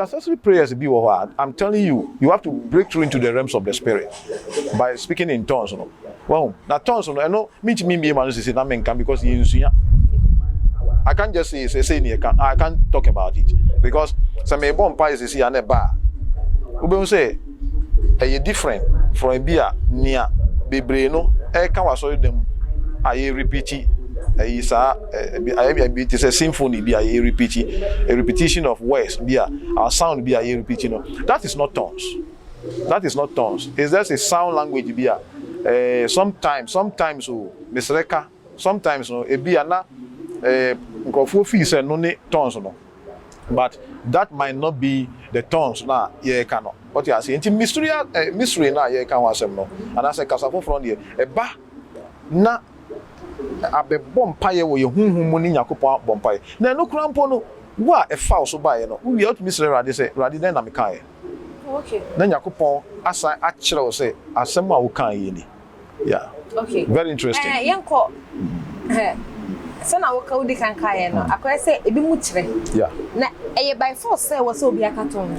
intercessory prayers be what I'm telling you, you have to break through into the realms of the spirit by speaking in tongues. No? Well, now tongues, I know, me man say na men can because I can't just say I can't talk about it because some me bomb pies is here and a bar. We say a different from a beer near bebre no e can was them I repeat it. It's a symphony be a repetition of words be a sound be a repeating. That is not tongues. That is not tongues. It's just a sound language be a sometimes Miss Reka sometimes no e be a na fees and no tongues no. But that might not be the tongues na ye cannot. What you are saying mystery na ye can was no. And I say kasafo from here e ba na abe bompaye wo ye hunhum ni Yakobon bompaye na no krampo no wa e fa so bae no we out Mr. Rade say Rade den na me kan. Okay, na Yakobon asa a kire wo say asem a wo kan ye ni. Yeah, okay, very interesting. Yanko so na wo ka udi kan kan no akoy say ebi mu kire. Yeah, na eye by force say wo say obi akaton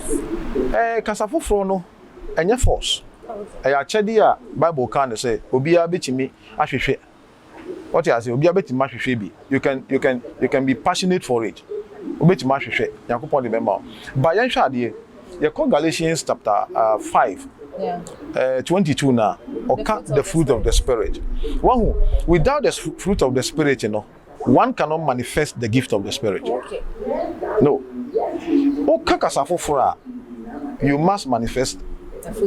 kasafo fro no enye force eya chede a Bible kan say obi a betimi ahwehwe. What you say, obi abeti mahwehwe bi. You can be passionate for it. Obeti mahwehwe. Yakopon de member. But yan hwa de, ye call Galatians chapter 5. Yeah. 22 now. Oka the fruit of the spirit. One without the fruit of the spirit, you know, one cannot manifest the gift of the spirit. Okay. No. Oka kasafo fora, you must manifest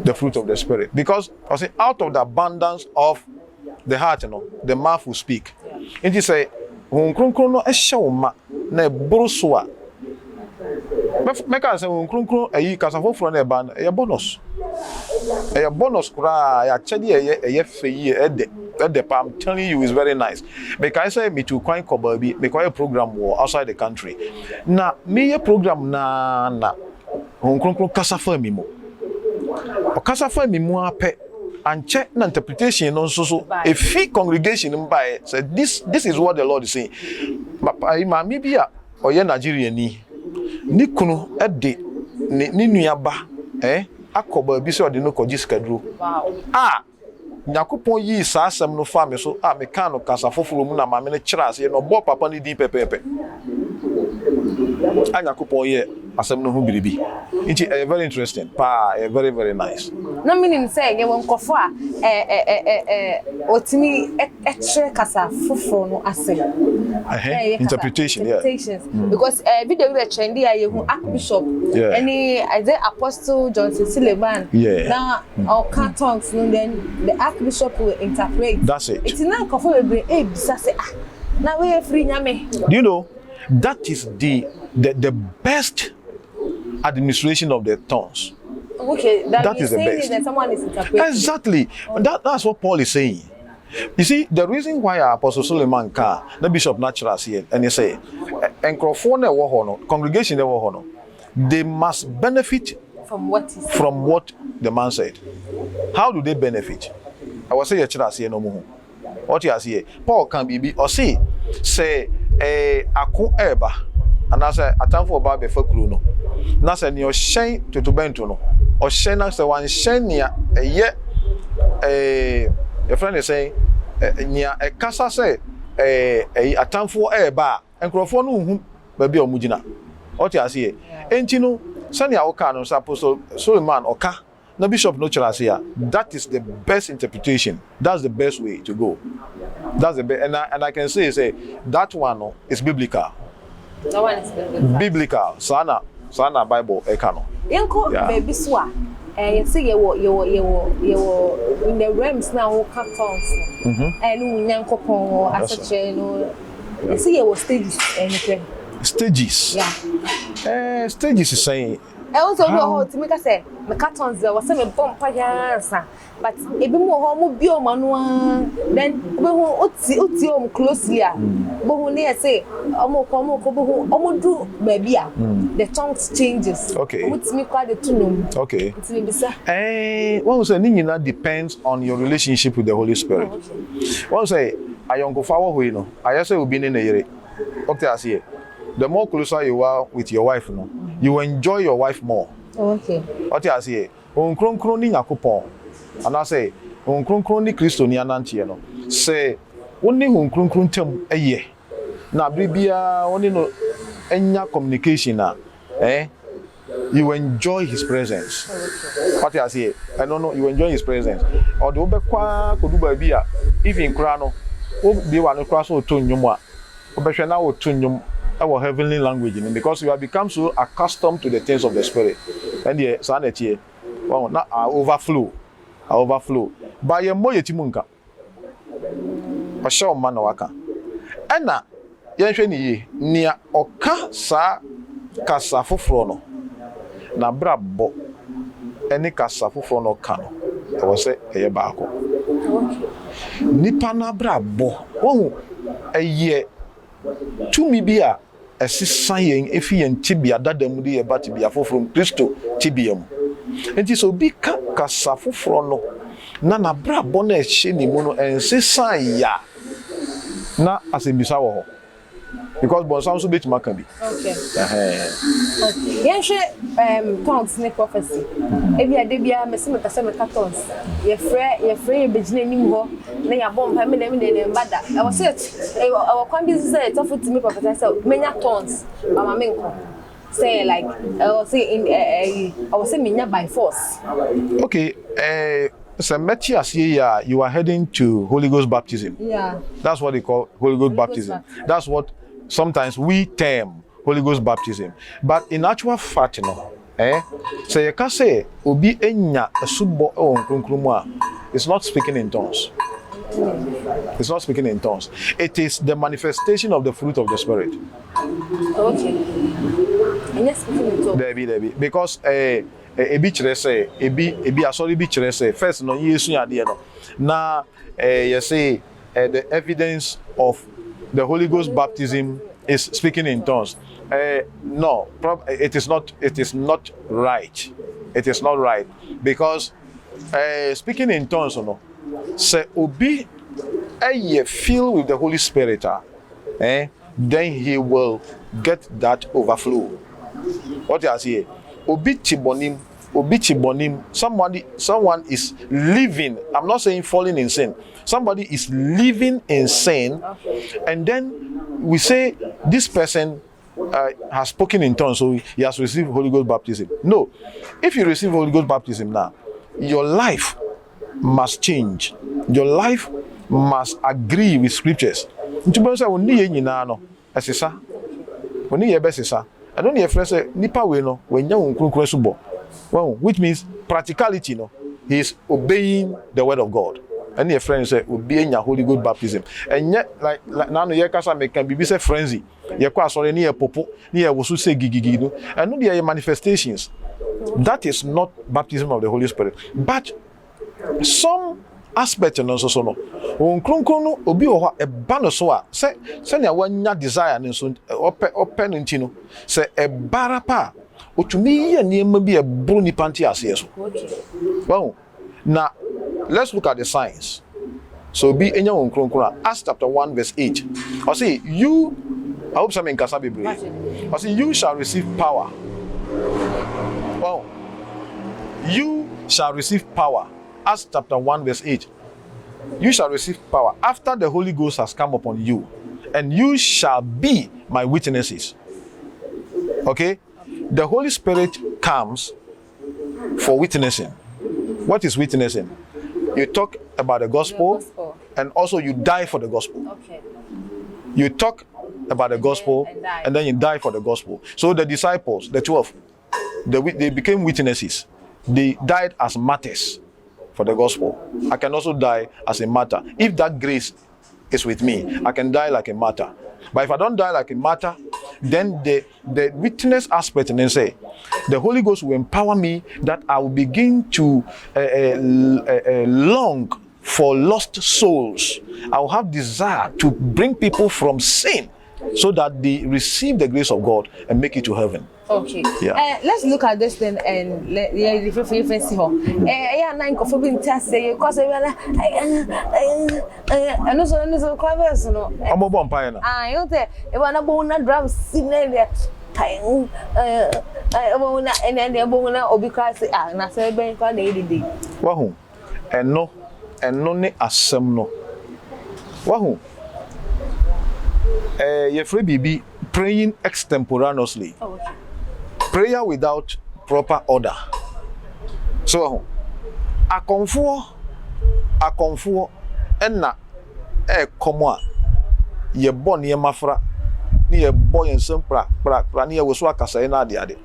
the fruit of the spirit because I say out of the abundance of the heart, you know, the mouth will speak. And you say, "Unkrunkru no eshawma na broswa." Make us say unkrunkru ayi kasafo fro na ban e bonus. E bonus kura ya chede e feyi e the I'm telling you is very nice. Because I say me to quite kobabi, me quite a program war outside the country. Na me a program na unkrunkru kasafa mi mo. O kasafa mi mo ape and check the interpretation on so a fee congregation by said this is what the Lord is saying. But maybe or ye Nigeria ni kunu ede ni nuaba akoba bi se ode no kogis kadru. Wow. Yakopon yi sa asem no fa me so me kan no kasa foforo mu na ma me ne kira ase no bo papa ni din pepepe. Yakopon ye asem no hu biribi. It's very interesting. Very, very nice. No meaning say you won kofo otimi etre kasa foforo no ase. Interpretation, yeah. Because video we trendy are you Archbishop any Apostle Johnson Suleiman. Yeah. Now our cartons then the Archbishop will interpret. That's it. It's not kofo we bisa say now we free nyame. Do you know that is the best administration of the tongues. Okay, that is the best. That someone is interpreting. Exactly. That's what Paul is saying. You see, the reason why Apostle Suleiman can, the Bishop Naturals here, and he say, and congregation they must benefit from what the man said. How do they benefit? I will say your church here no more. What you say? Paul can be or say ako eba. And I say, "Atam for Baba Fakru no." Na say ni o hyen totobento no. O hyen na say wan hyen nia eye your friend is saying nia e kasa say atam for eba enkrofo no hu ba bi o mugina. What you say? Enti no sani wo ka no Apostle Suleiman oka na Bishop no chira say that is the best interpretation. That's the best way to go. That's the best, and I can say that one is biblical. That one is biblical. Sana Bible ekano. Yanko baby swa. You see you in the realms now who cut tongues. And yanko pon as a no. You see you stages anything. Stages. Yeah. Stages is saying. I also know to make us say my cartons there was some bomb answer. But a bit more homo bio manual then uti closely. But when they say omo do baby the tongues changes. Okay. What's me quite the tune. Okay. One say nina depends on your relationship with the Holy Spirit. One say ayonko fawo hui no. I say we be in a year. Okay, I see. The more closer you are with your wife, no, you enjoy your wife more. Okay. What you say? On kronkron ni Yakopon. And I say, on kronkron ni Christo ni anantie no. Say, only on kronkron tem a year. Na bibia only no enya communication na. You enjoy his presence. What you say? I don't know, you enjoy his presence. Or the obekwa koduba bia if in krano, be one cross or two nyumwa. Obesha na o two nyum our heavenly language because you have become so accustomed to the things of the spirit. And the sanity well not overflow. By your moye timunka. A show man waka. Ena yenhwe ni oka sa kasa foforo no. Na brabo eni kasa foforo no ka no. E wo se eye baako. Nipa na brabo. Wo eye tumi bia esisan yen efi yen tibia dadam de ye batibia foforo Kristo tibia mu. Enti so bi ka kasa foforo no na brabo na ehye ni mu no ensesan ya na asembisa wo ho because bon sound so bit maka bi. Okay. Yenhwe tongues ne prophecy. Ebi ade bia mese me kasa me tongues. Ye frɛ begina nim ho na ya bom pa me na mbada. I was it. I kwan bi say to fit me prophecy say menya tongues. Mama me nko. Say like I was say in I was say menya by force. Okay, so you are heading to Holy Ghost baptism. Yeah. That's what they call Holy Ghost baptism. That's what sometimes we term Holy Ghost baptism. But in actual fact, you know, so you can say obi enya esubo o nkronkromu a, it's not speaking in tongues. It's not speaking in tongues. It is the manifestation of the fruit of the Spirit. Okay. And yes, speaking in tongues. There be. Because ebi kire say ebi asori bi kire say first no yesu ade no na you say the evidence of the Holy Ghost baptism is speaking in tongues. No, it is not right. It is not right because speaking in tongues no say obi filled with the Holy Spirit then he will get that overflow. What you say? Obi chibonim, someone is living. I'm not saying falling in sin. Somebody is living in sin, and then we say this person has spoken in tongues, so he has received Holy Ghost baptism. No, if you receive Holy Ghost baptism now, your life must change. Your life must agree with scriptures. I don't hear friends say nipa we no when you nkronkron subo. Well, which means practicality no. He is obeying the word of God. And your friends say obeying your Holy Ghost baptism. And yet like now no kasa make can be say frenzy. Ye kwa sorry ni popo, ni wosu say gigigido. And no the manifestations. That is not baptism of the Holy Spirit. But some aspect no so no. Nkronkron no obi wo e ba no so a se na wanya desire ne so open ntino se e barapa otumi ye niema bi e buru ni panti ase so. Well, now let's look at the signs. So be enya nkronkron Acts chapter 1 verse 8. I say you I hope some in kasa bebre. I say you shall receive power. Well, you shall receive power. Acts chapter 1 verse 8. You shall receive power after the Holy Ghost has come upon you, and you shall be my witnesses. Okay? The Holy Spirit comes for witnessing. What is witnessing? You talk about the gospel, and also you die for the gospel. Okay. You talk about the gospel, and then you die for the gospel. So the disciples, the 12, they became witnesses. They died as martyrs for the gospel. I can also die as a martyr. If that grace is with me, I can die like a martyr. But if I don't die like a martyr, then the witness aspect, and then say, the Holy Ghost will empower me that I will begin to long for lost souls. I will have desire to bring people from sin so that they receive the grace of God and make it to heaven. Okay. Yeah. Let's look at this thing and see how. Yeah, nine coffee being tested because and also converse. No, I'm a vampire. I don't think if I'm a bone and drum signal wona ene wona obi ka say na say ben kwa na edide wahu eno ne asem no wahu ye free bibi praying extemporaneously. oh, okay. Prayer without proper order. So akonfo enna komo a ye bon ye mafra ni ye boy ensem pra ni ye woso akasa na ade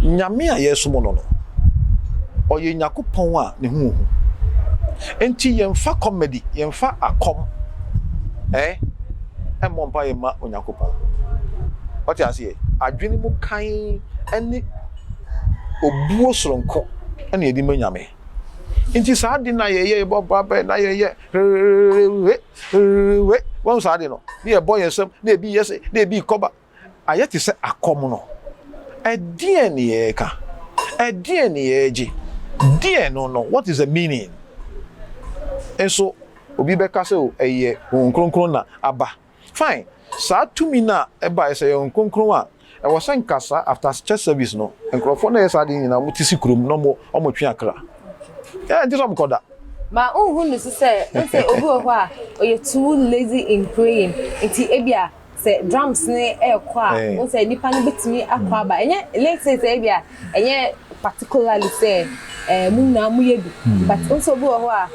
nyame a yeso mo no oye nyakopon a ne hu enti ye mfa comedy ye mfa akom emompa ye ma onyakopon what you say adwene mu kan ene obuo soronko ene edi manyame enti saade na ye baba na ye we won saade no na ye boy ensem na ebi yese na ebi koba ayeti se akom no edie ne ye ka edie ne ye ji die no what is the meaning enso obi be ka se o eye kronkron na aba fine sa tumi na eba ese ye kronkron a e wo sen kasa after church service no enkrofo na ye saade nyina mutisi krom no mo omotwe akra nti so mkoda ma unhu no say obi wo a oye too lazy in praying nti ebia say drums ne ekwa o say nipa no betimi akwa ba enye let's say ebia enye particularly say munna muyedu but also obi wo a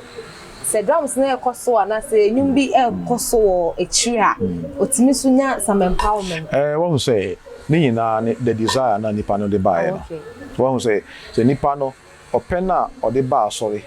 say drums ne ekoso ana say nyum bi ekoso ekiri a otimi so nya some empowerment wo say ni nyina the desire na nipa no de bae no wo say nipa no opena ode ba sorry